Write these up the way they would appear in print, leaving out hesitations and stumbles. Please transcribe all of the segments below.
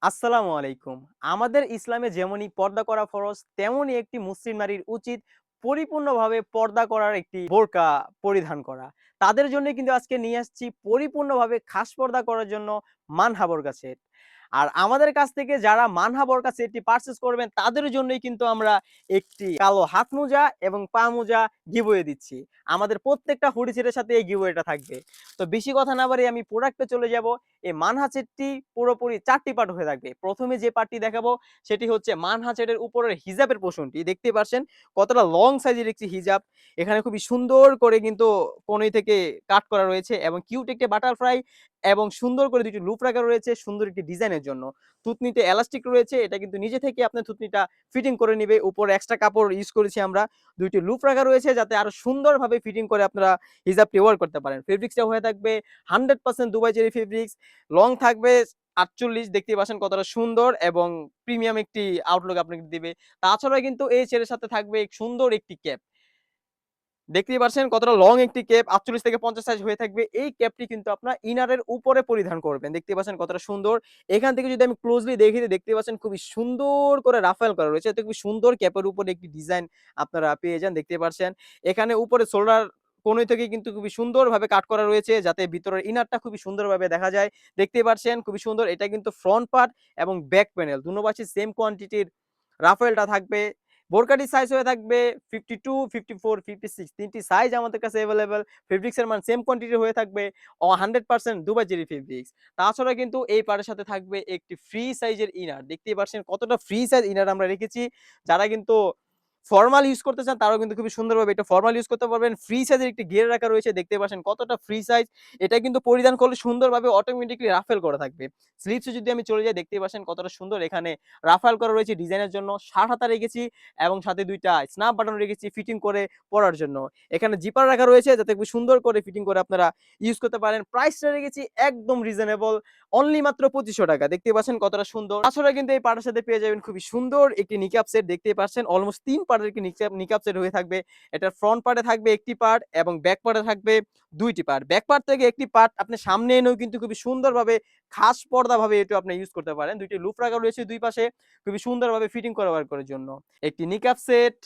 আসসালামু আলাইকুম। আমাদের ইসলামে যেমনই পর্দা করা ফরজ, তেমনই একটি মুসলিম নারীর উচিত পরিপূর্ণভাবে পর্দা করার একটি বোরকা পরিধান করা। তাদের জন্য কিন্তু আজকে নিয়ে আসছি পরিপূর্ণভাবে খাস পর্দা করার জন্য মানহা বোরকা সেট। আর আমাদের কাছ থেকে যারা মানহা বোরকা সেটটি পারচেজ করবেন তাদের জন্যই কিন্তু আমরা একটি কালো হাত মোজা এবং পা মোজা গিভওয়ে দিচ্ছি। আমাদের প্রত্যেকটা হুডি সেটের সাথে এই গিভওয়েটা থাকবে। তো বেশি কথা না বাড়িয়ে আমি প্রোডাক্টে চলে যাব। এই মানহা সেটটি পুরোপুরি ৪ টি পার্ট হয়ে থাকবে। ১ম এ যে পার্টটি দেখাবো সেটি হচ্ছে মানহা সেটের উপরের হিজাবের পোরশনটি। দেখতেই পারছেন কতটা লং সাইজের একটি হিজাব। এখানে খুবই সুন্দর করে কিন্তু কোণই থেকে কাট করা রয়েছে এবং কিউট একটি বাটারফ্লাই এবং সুন্দর করে ২ টি লুপ রাখা রয়েছে সুন্দর একটি ডিজাইনের জন্য। থুতনিতে এলাস্টিক রয়েছে। এটা কিন্তু নিজে থেকে আপনার থুতনিটা ফিটিং করে নিবে। উপরে এক্সট্রা কাপড় ইউজ করেছি আমরা। ২ টি লুপ রাখা রয়েছে যাতে আরো সুন্দরভাবে ফিটিং করে আপনারা হিজাবটি ওয়ার করতে পারেন। ফেব্রিক্সটা হয়ে থাকবে 100% দুবাই চেরি ফেব্রিক্স। লং থাকবে ৪৮, দেখতেই পাচ্ছেন কতটা সুন্দর এবং প্রিমিয়াম একটি আউটলুক আপনাকে দিবে। তাছাড়াও কিন্তু এই সেটের সাথে থাকবে সুন্দর একটি ক্যাপ। দেখতেই পাচ্ছেন কতটা লং একটি ক্যাপ ৪৮ থেকে ৫০ সাইজ হয়ে থাকবে। এই ক্যাপটি কিন্তু আপনার ইনারের উপরে পরিধান করবেন। দেখতেই পাচ্ছেন কতটা সুন্দর। এখান থেকে যদি আমি ক্লোজলি দেখিয়ে দিই দেখতে পাচ্ছেন খুবই সুন্দর করে রাফেল করা রয়েছে। এতে খুবই সুন্দর ক্যাপের উপরে একটি ডিজাইন আপনারা পেয়ে যান। দেখতে পাচ্ছেন। এখানে উপরে শোল্ডার কোণই থেকে কিন্তু খুবই সুন্দরভাবে কাট করা রয়েছে যাতে ভিতরের ইনারটা খুবই সুন্দরভাবে দেখা যায়। দেখতেই পাচ্ছেন খুবই সুন্দর। এটা কিন্তু ফ্রন্ট পার্ট এবং ব্যাক প্যানেল দুনো পাশে সেম কোয়ান্টিটির রাফেলটা থাকবে। বোরকাটির সাইজ হয়ে থাকবে 52, 54, 56 তিনটি সাইজ আমাদের কাছে এভেলেবেল। ফেব্রিক্স এর মান সেম কোয়ান্টিটি হয়ে থাকবে 100% দুবাই চেরি ফেব্রিক্স। তাছাড়া কিন্তু এই পাড়ের সাথে থাকবে একটি ফ্রি সাইজের ইনার। দেখতেই পাচ্ছেন কতটা ফ্রি সাইজ ইনার আমরা রেখেছি। যারা কিন্তু ফরমাল ইউজ করতে চান তারাও কিন্তু খুবই সুন্দরভাবে এটা ফরমাল ইউজ করতে পারবেন। ফ্রি সাইজের একটি ঘের রাখা রয়েছে। দেখতে পাচ্ছেন কতটা ফ্রি সাইজ। এটা কিন্তু পরিধান করলে সুন্দরভাবে অটোমেটিক্যালি রাফেল করা থাকবে। স্লিভস এ যদি আমি চলে যাই দেখতেই পাচ্ছেন কতটা সুন্দর এখানে রাফেল করা রয়েছে ডিজাইনের জন্য। শার্ট হাতা রেখেছি এবং সাথে ২ টা স্ন্যাপ বাটন রেখেছি ফিটিং করে পরার জন্য। এখানে জিপার রাখা রয়েছে যাতে খুব সুন্দর করে ফিটিং করে আপনারা ইউজ করতে পারেন। প্রাইসটা রেখেছি একদম রিজনেবল অনলি মাত্র ৳২৫০০। দেখতেই পাচ্ছেন কতটা সুন্দর। তাছাড়া কিন্তু এই পাড়ের সাথে পেয়ে যাবেন খুবই সুন্দর একটি নিকাব সেট। দেখতেই পাচ্ছেন অলমোস্ট ৩ পার্টের একটি নিকাব সেট হয়ে থাকবে। এটার ফ্রন্ট পার্টে থাকবে ১ টি পার্ট এবং ব্যাক পার্টে থাকবে ২ টি পার্ট। ব্যাক পার্ট থেকে ১ টি পার্ট আপনি সামনে এনেও কিন্তু খুবই সুন্দরভাবে খাস পর্দাভাবে এটাও আপনি ইউজ করতে পারেন। ২ টি লুপ রাখা রয়েছে ২ পাশে খুবই সুন্দরভাবে ফিটিং করা ওয়ার করার জন্য। একটি নিকাব সেট,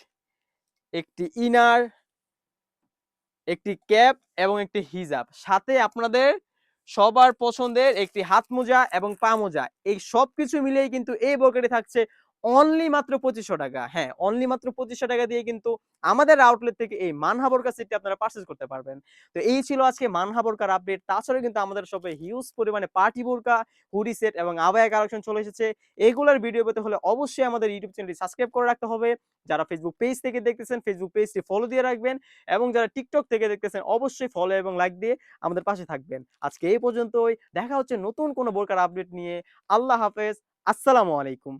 একটি ইনার, একটি ক্যাপ এবং একটি হিজাব। সাথে আপনাদের সবার পছন্দের একটি হাত মোজা এবং পা মোজা। এই সবকিছু মিলিয়েই কিন্তু এই বোরকাটি থাকছে অনলি মাত্র ৳২৫০০। হ্যাঁ, অনলি মাত্র ৳২৫০০ দিয়ে কিন্তু আমাদের আউটলেট থেকে এই মানহা বোরকা সেটটি আপনারা পারচেজ করতে পারবেন। তো এই ছিল আজকে মানহা বোরকার আপডেট। তাছাড়াও কিন্তু আমাদের শপে হিউজ পরিমাণে পার্টি বোরকা, হুডি সেট এবং আবায়া কালেকশন চলে এসেছে। এগুলার ভিডিও পেতে হলে অবশ্যই আমাদের ইউটিউব চ্যানেলটি সাবস্ক্রাইব করে রাখতে হবে। যারা ফেসবুক পেজ থেকে দেখতেছেন, ফেসবুক পেজটি ফলো দিয়ে রাখবেন। এবং যারা টিকটক থেকে দেখতেছেন অবশ্যই ফলো এবং লাইক দিয়ে আমাদের পাশে থাকবেন। আজকে এই পর্যন্তই। দেখা হচ্ছে নতুন কোনো বোরকার আপডেট নিয়ে। আল্লাহ হাফেজ। আসসালামু আলাইকুম।